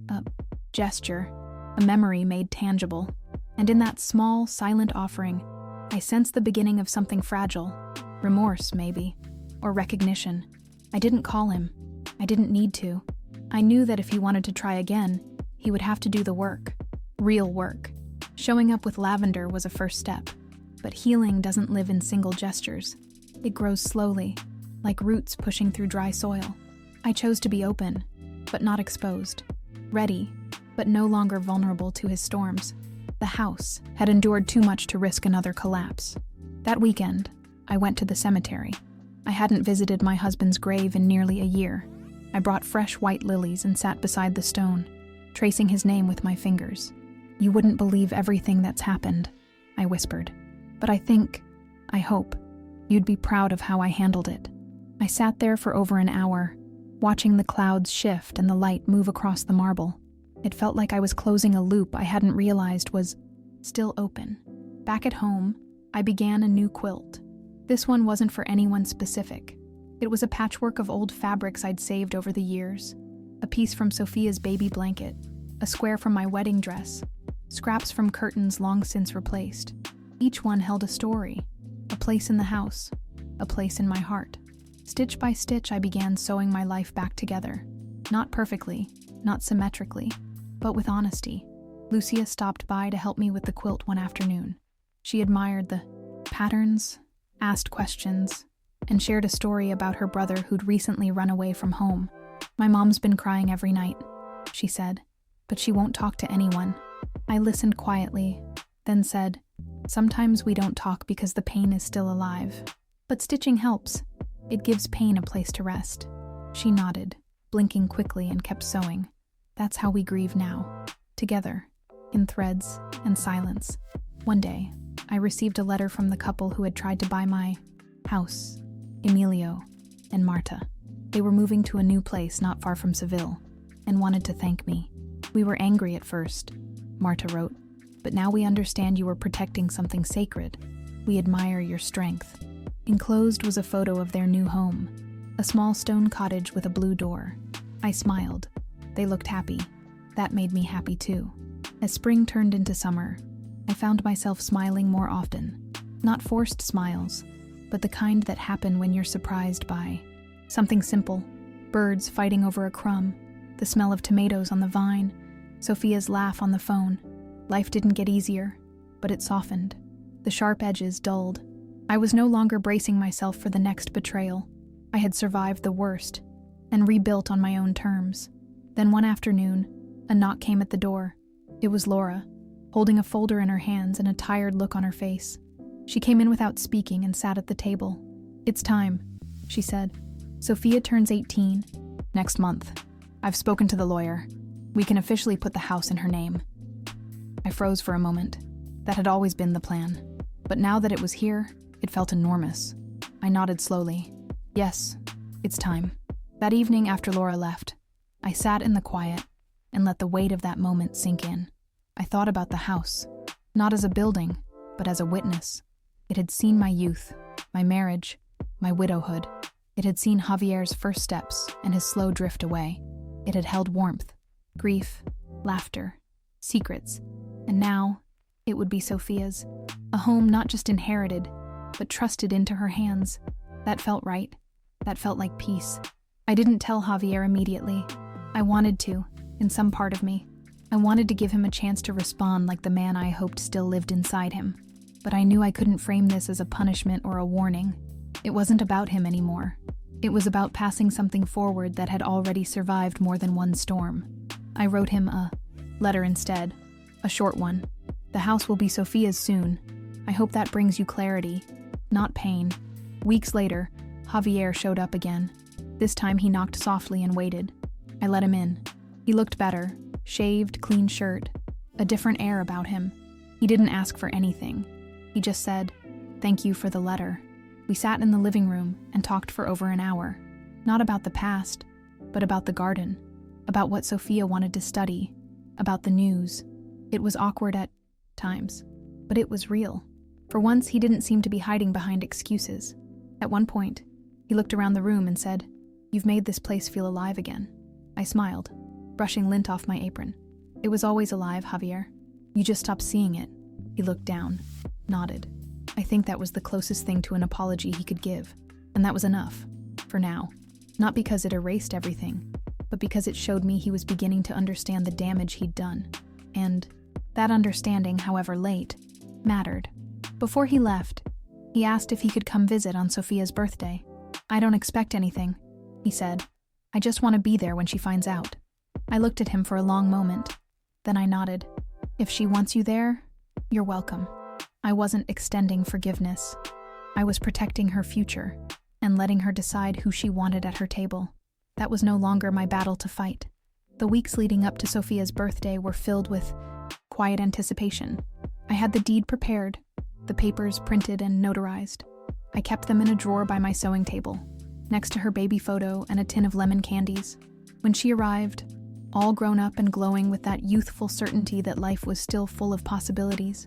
a gesture, a memory made tangible. And in that small, silent offering, I sensed the beginning of something fragile, remorse maybe, or recognition. I didn't call him. I didn't need to. I knew that if he wanted to try again, he would have to do the work, real work. Showing up with lavender was a first step, but healing doesn't live in single gestures. It grows slowly, like roots pushing through dry soil. I chose to be open, but not exposed, ready, but no longer vulnerable to his storms. The house had endured too much to risk another collapse. That weekend, I went to the cemetery. I hadn't visited my husband's grave in nearly a year. I brought fresh white lilies and sat beside the stone, tracing his name with my fingers. "You wouldn't believe everything that's happened," I whispered. "But I hope, you'd be proud of how I handled it." I sat there for over an hour, watching the clouds shift and the light move across the marble. It felt like I was closing a loop I hadn't realized was still open. Back at home, I began a new quilt. This one wasn't for anyone specific. It was a patchwork of old fabrics I'd saved over the years. A piece from Sophia's baby blanket, a square from my wedding dress, scraps from curtains long since replaced. Each one held a story, a place in the house, a place in my heart. Stitch by stitch, I began sewing my life back together. Not perfectly, not symmetrically, but with honesty. Lucia stopped by to help me with the quilt one afternoon. She admired the patterns, asked questions, and shared a story about her brother who'd recently run away from home. "My mom's been crying every night," she said, "but she won't talk to anyone." I listened quietly, then said, "Sometimes we don't talk because the pain is still alive. But stitching helps. It gives pain a place to rest." She nodded, blinking quickly, and kept sewing. That's how we grieve now, together, in threads and silence. One day, I received a letter from the couple who had tried to buy my house, Emilio and Marta. They were moving to a new place not far from Seville and wanted to thank me. "We were angry at first," Marta wrote, "but now we understand you were protecting something sacred. We admire your strength." Enclosed was a photo of their new home, a small stone cottage with a blue door. I smiled. They looked happy. That made me happy too. As spring turned into summer, I found myself smiling more often. Not forced smiles, but the kind that happen when you're surprised by something simple: birds fighting over a crumb, the smell of tomatoes on the vine, Sophia's laugh on the phone. Life didn't get easier, but it softened. The sharp edges dulled. I was no longer bracing myself for the next betrayal. I had survived the worst and rebuilt on my own terms. Then one afternoon, a knock came at the door. It was Laura, holding a folder in her hands and a tired look on her face. She came in without speaking and sat at the table. "It's time," she said. "Sophia turns 18 next month. I've spoken to the lawyer. We can officially put the house in her name." I froze for a moment. That had always been the plan. But now that it was here, it felt enormous. I nodded slowly. "Yes, it's time." That evening after Laura left, I sat in the quiet and let the weight of that moment sink in. I thought about the house, not as a building, but as a witness. It had seen my youth, my marriage, my widowhood. It had seen Javier's first steps and his slow drift away. It had held warmth, grief, laughter, secrets, and now it would be Sophia's. A home not just inherited, but trusted into her hands. That felt right. That felt like peace. I didn't tell Javier immediately. I wanted to, in some part of me. I wanted to give him a chance to respond like the man I hoped still lived inside him. But I knew I couldn't frame this as a punishment or a warning. It wasn't about him anymore. It was about passing something forward that had already survived more than one storm. I wrote him a letter instead, a short one. "The house will be Sophia's soon. I hope that brings you clarity, not pain." Weeks later, Javier showed up again. This time he knocked softly and waited. I let him in. He looked better, shaved, clean shirt, a different air about him. He didn't ask for anything. He just said, "Thank you for the letter." We sat in the living room and talked for over an hour. Not about the past, but about the garden, about what Sophia wanted to study, about the news. It was awkward at times, but it was real. For once, he didn't seem to be hiding behind excuses. At one point, he looked around the room and said, "You've made this place feel alive again." I smiled, brushing lint off my apron. "It was always alive, Javier. You just stopped seeing it." He looked down, nodded. I think that was the closest thing to an apology he could give, and that was enough, for now. Not because it erased everything, but because it showed me he was beginning to understand the damage he'd done. And that understanding, however late, mattered. Before he left, he asked if he could come visit on Sophia's birthday. "I don't expect anything," he said. "I just want to be there when she finds out." I looked at him for a long moment. Then I nodded. "If she wants you there, you're welcome." I wasn't extending forgiveness. I was protecting her future and letting her decide who she wanted at her table. That was no longer my battle to fight. The weeks leading up to Sophia's birthday were filled with quiet anticipation. I had the deed prepared, the papers printed and notarized. I kept them in a drawer by my sewing table, next to her baby photo and a tin of lemon candies. When she arrived, all grown up and glowing with that youthful certainty that life was still full of possibilities,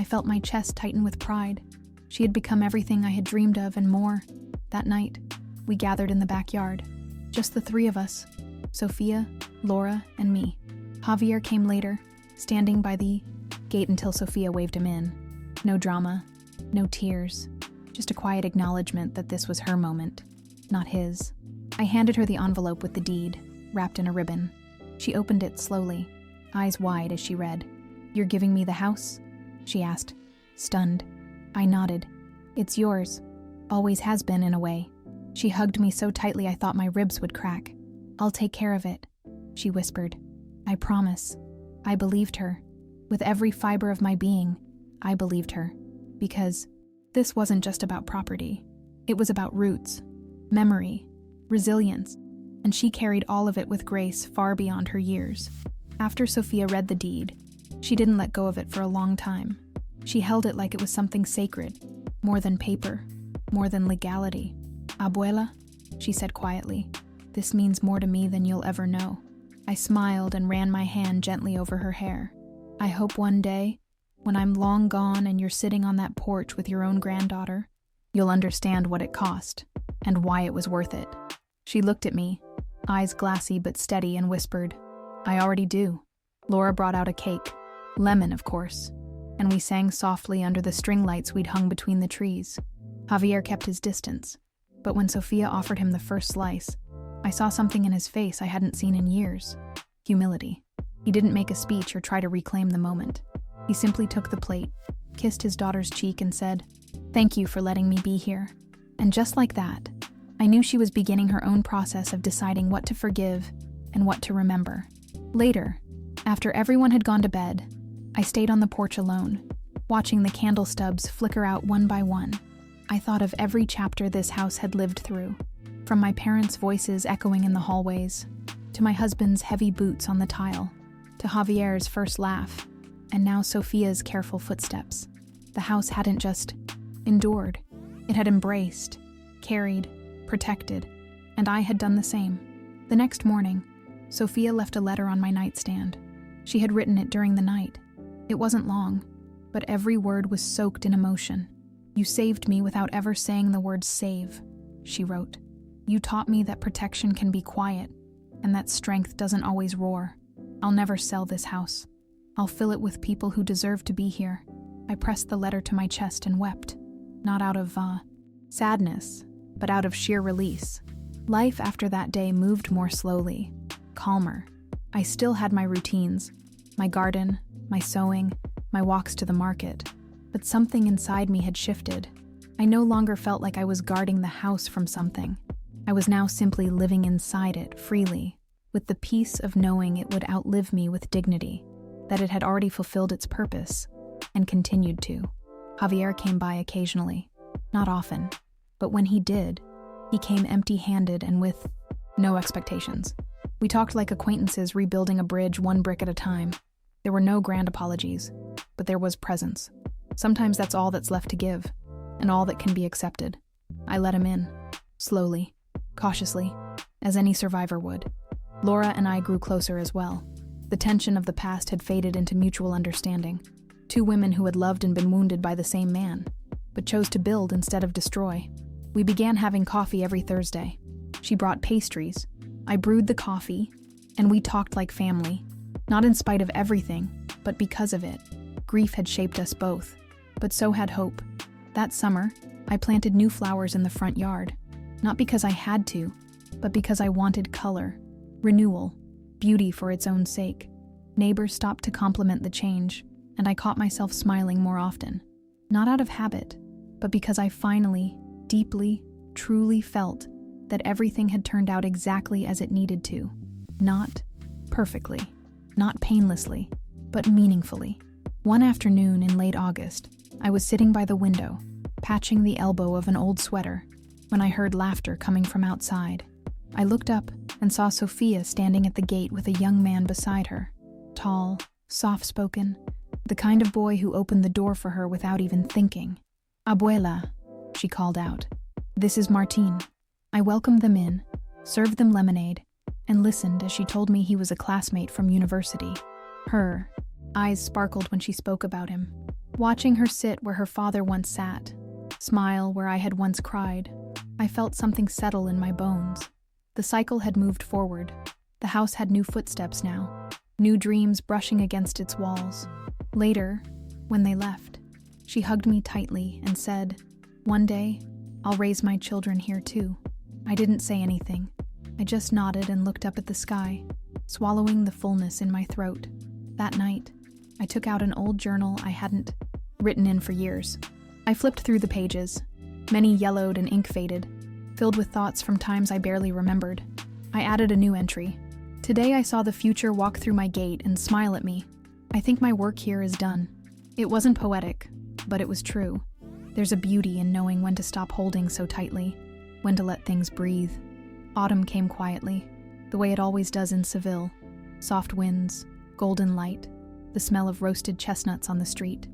I felt my chest tighten with pride. She had become everything I had dreamed of and more. That night, we gathered in the backyard. Just the three of us, Sophia, Laura, and me. Javier came later, standing by the gate until Sophia waved him in. No drama, no tears, just a quiet acknowledgement that this was her moment, not his. I handed her the envelope with the deed, wrapped in a ribbon. She opened it slowly, eyes wide as she read. "You're giving me the house?" she asked, stunned. I nodded. "It's yours. Always has been, in a way." She hugged me so tightly I thought my ribs would crack. "I'll take care of it," she whispered. "I promise." I believed her. With every fiber of my being, I believed her. Because this wasn't just about property. It was about roots, memory, resilience, and she carried all of it with grace far beyond her years. After Sophia read the deed, she didn't let go of it for a long time. She held it like it was something sacred, more than paper, more than legality. "Abuela," she said quietly, "this means more to me than you'll ever know." I smiled and ran my hand gently over her hair. "I hope one day, when I'm long gone and you're sitting on that porch with your own granddaughter, you'll understand what it cost and why it was worth it." She looked at me, eyes glassy but steady, and whispered, "I already do." Laura brought out a cake. Lemon, of course. and we sang softly under the string lights we'd hung between the trees. Javier kept his distance, but when Sofia offered him the first slice, I saw something in his face I hadn't seen in years. Humility. He didn't make a speech or try to reclaim the moment. He simply took the plate, kissed his daughter's cheek, and said, "Thank you for letting me be here." And just like that, I knew she was beginning her own process of deciding what to forgive and what to remember. Later, after everyone had gone to bed, I stayed on the porch alone, watching the candle stubs flicker out one by one. I thought of every chapter this house had lived through, from my parents' voices echoing in the hallways, to my husband's heavy boots on the tile, to Javier's first laugh, and now Sofia's careful footsteps. The house hadn't just endured. It had embraced, carried, protected, and I had done the same. The next morning, Sofia left a letter on my nightstand. She had written it during the night. It wasn't long, but every word was soaked in emotion. "You saved me without ever saying the word save," she wrote. "You taught me that protection can be quiet, and that strength doesn't always roar. I'll never sell this house. I'll fill it with people who deserve to be here." I pressed the letter to my chest and wept, not out of sadness, but out of sheer release. Life after that day moved more slowly, calmer. I still had my routines, my garden, my sewing, my walks to the market, but something inside me had shifted. I no longer felt like I was guarding the house from something. I was now simply living inside it freely, with the peace of knowing it would outlive me with dignity, that it had already fulfilled its purpose, and continued to. Javier came by occasionally, not often, but when he did, he came empty-handed and with no expectations. We talked like acquaintances rebuilding a bridge one brick at a time. There were no grand apologies, but there was presence. Sometimes that's all that's left to give, and all that can be accepted. I let him in, slowly, cautiously, as any survivor would. Laura and I grew closer as well. The tension of the past had faded into mutual understanding. Two women who had loved and been wounded by the same man, but chose to build instead of destroy. We began having coffee every Thursday. She brought pastries. I brewed the coffee, and we talked like family. Not in spite of everything, but because of it. Grief had shaped us both, but so had hope. That summer, I planted new flowers in the front yard. Not because I had to, but because I wanted color, renewal, beauty for its own sake. Neighbors stopped to compliment the change, and I caught myself smiling more often. Not out of habit, but because I finally, deeply, truly felt that everything had turned out exactly as it needed to. Not perfectly, not painlessly, but meaningfully. One afternoon in late August, I was sitting by the window, patching the elbow of an old sweater, when I heard laughter coming from outside. I looked up and saw Sofia standing at the gate with a young man beside her. Tall, soft-spoken, the kind of boy who opened the door for her without even thinking. "Abuela," she called out. "This is Martín." I welcomed them in, served them lemonade, and listened as she told me he was a classmate from university. Her eyes sparkled when she spoke about him. Watching her sit where her father once sat, smile where I had once cried, I felt something settle in my bones. The cycle had moved forward. The house had new footsteps now, new dreams brushing against its walls. Later, when they left, she hugged me tightly and said, "One day, I'll raise my children here too." I didn't say anything. I just nodded and looked up at the sky, swallowing the fullness in my throat. That night, I took out an old journal I hadn't written in for years. I flipped through the pages, many yellowed and ink-faded, filled with thoughts from times I barely remembered. I added a new entry. "Today I saw the future walk through my gate and smile at me. I think my work here is done." It wasn't poetic, but it was true. There's a beauty in knowing when to stop holding so tightly, when to let things breathe. Autumn came quietly, the way it always does in Seville. Soft winds, golden light, the smell of roasted chestnuts on the street.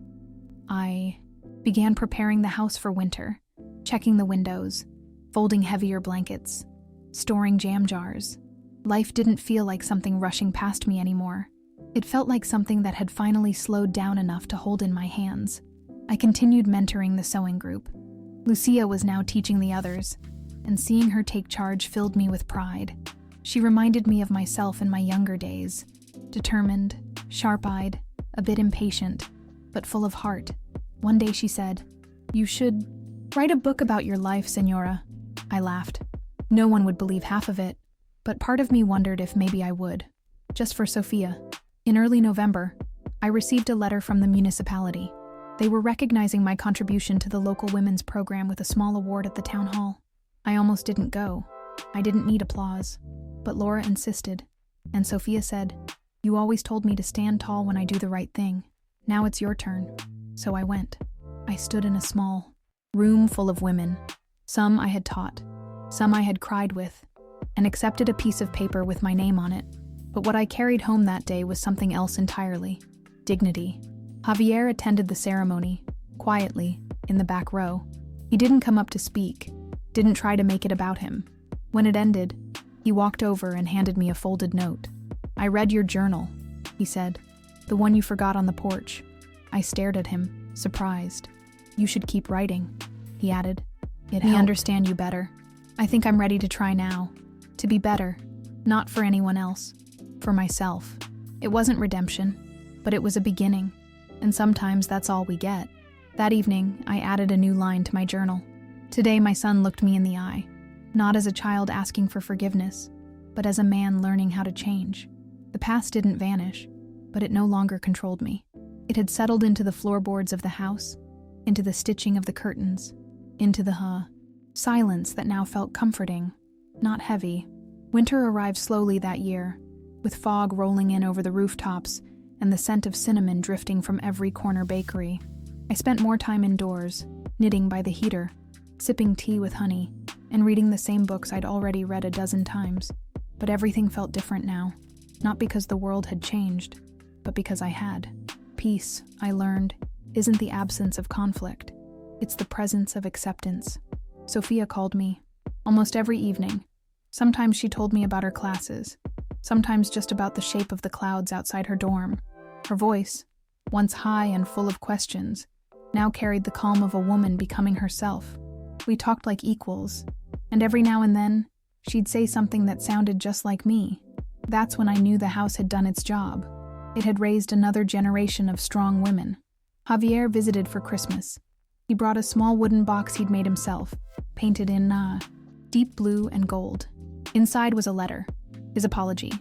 I began preparing the house for winter, checking the windows, folding heavier blankets, storing jam jars. Life didn't feel like something rushing past me anymore. It felt like something that had finally slowed down enough to hold in my hands. I continued mentoring the sewing group. Lucia was now teaching the others, and seeing her take charge filled me with pride. She reminded me of myself in my younger days, determined, sharp-eyed, a bit impatient, but full of heart. One day she said, "You should write a book about your life, Señora." I laughed. No one would believe half of it, but part of me wondered if maybe I would. Just for Sophia. In early November, I received a letter from the municipality. They were recognizing my contribution to the local women's program with a small award at the town hall. I almost didn't go. I didn't need applause. But Laura insisted, and Sophia said, "You always told me to stand tall when I do the right thing. Now it's your turn." So I went. I stood in a small room full of women. Some I had taught, some I had cried with, and accepted a piece of paper with my name on it. But what I carried home that day was something else entirely. Dignity. Javier attended the ceremony, quietly, in the back row. He didn't come up to speak, didn't try to make it about him. When it ended, he walked over and handed me a folded note. "I read your journal," he said, "the one you forgot on the porch." I stared at him, surprised. "You should keep writing," he added. "It helped me understand you better. I think I'm ready to try now. To be better, not for anyone else, for myself." It wasn't redemption, but it was a beginning, and sometimes that's all we get. That evening, I added a new line to my journal. Today my son looked me in the eye, not as a child asking for forgiveness, but as a man learning how to change. The past didn't vanish, but it no longer controlled me. It had settled into the floorboards of the house, into the stitching of the curtains, into the silence that now felt comforting, not heavy. Winter arrived slowly that year, with fog rolling in over the rooftops and the scent of cinnamon drifting from every corner bakery. I spent more time indoors, knitting by the heater, sipping tea with honey, and reading the same books I'd already read a dozen times. But everything felt different now, not because the world had changed, but because I had. Peace, I learned, isn't the absence of conflict. It's the presence of acceptance. Sophia called me, almost every evening. Sometimes she told me about her classes, sometimes just about the shape of the clouds outside her dorm. Her voice, once high and full of questions, now carried the calm of a woman becoming herself. We talked like equals, and every now and then, she'd say something that sounded just like me. That's when I knew the house had done its job. It had raised another generation of strong women. Javier visited for Christmas. He brought a small wooden box he'd made himself, painted in deep blue and gold. Inside was a letter, his apology.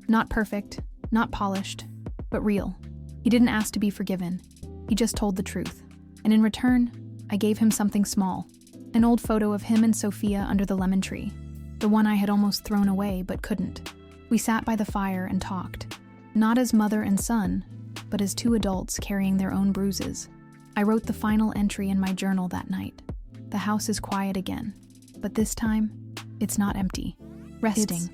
Not perfect, not polished, but real. He didn't ask to be forgiven. He just told the truth. And in return, I gave him something small, an old photo of him and Sophia under the lemon tree, the one I had almost thrown away but couldn't. We sat by the fire and talked, not as mother and son, but as two adults carrying their own bruises. I wrote the final entry in my journal that night. The house is quiet again, but this time, it's not empty. Resting,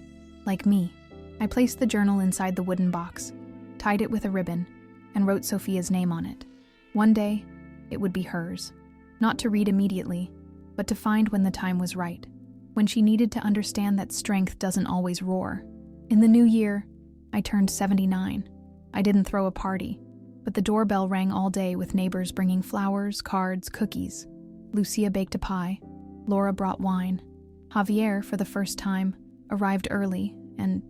like me. I placed the journal inside the wooden box, tied it with a ribbon, and wrote Sophia's name on it. One day, it would be hers. Not to read immediately, but to find when the time was right, when she needed to understand that strength doesn't always roar. In the new year, I turned 79. I didn't throw a party, but the doorbell rang all day with neighbors bringing flowers, cards, cookies. Lucia baked a pie. Laura brought wine. Javier, for the first time, arrived early and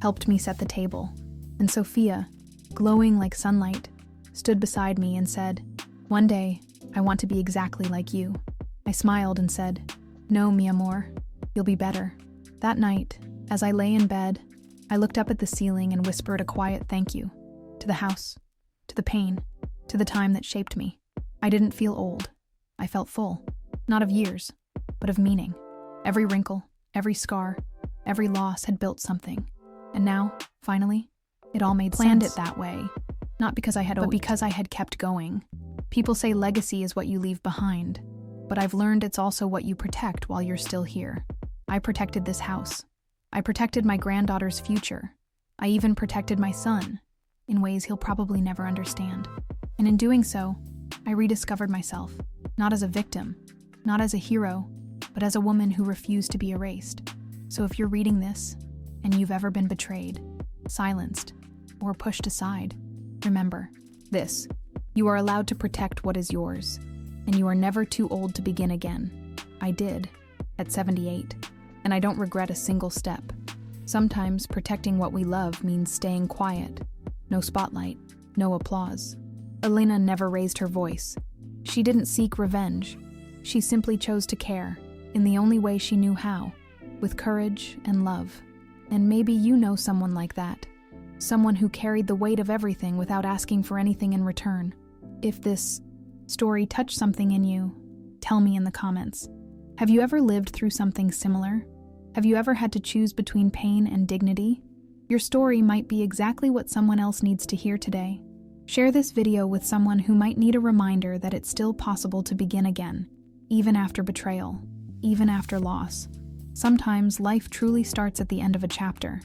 helped me set the table. And Sophia, glowing like sunlight, stood beside me and said, "One day, I want to be exactly like you." I smiled and said, "No, mi amor, you'll be better." That night, as I lay in bed, I looked up at the ceiling and whispered a quiet thank you. To the house, to the pain, to the time that shaped me. I didn't feel old. I felt full, not of years, but of meaning. Every wrinkle, every scar, every loss had built something. And now, finally, it all made sense. Planned it that way, not because I had but because I had kept going. People say legacy is what you leave behind, but I've learned it's also what you protect while you're still here. I protected this house. I protected my granddaughter's future. I even protected my son, in ways he'll probably never understand. And in doing so, I rediscovered myself, not as a victim, not as a hero, but as a woman who refused to be erased. So if you're reading this, and you've ever been betrayed, silenced, or pushed aside, remember this: you are allowed to protect what is yours, and you are never too old to begin again. I did, at 78, and I don't regret a single step. Sometimes protecting what we love means staying quiet. No spotlight, no applause, Elena never raised her voice. She didn't seek revenge. She simply chose to care, in the only way she knew how, with courage and love. And maybe you know someone like that. Someone who carried the weight of everything without asking for anything in return. If this story touched something in you, tell me in the comments. Have you ever lived through something similar? Have you ever had to choose between pain and dignity? Your story might be exactly what someone else needs to hear today. Share this video with someone who might need a reminder that it's still possible to begin again, even after betrayal, even after loss. Sometimes life truly starts at the end of a chapter.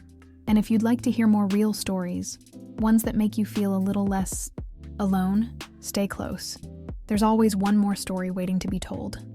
And if you'd like to hear more real stories, ones that make you feel a little less alone, stay close. There's always one more story waiting to be told.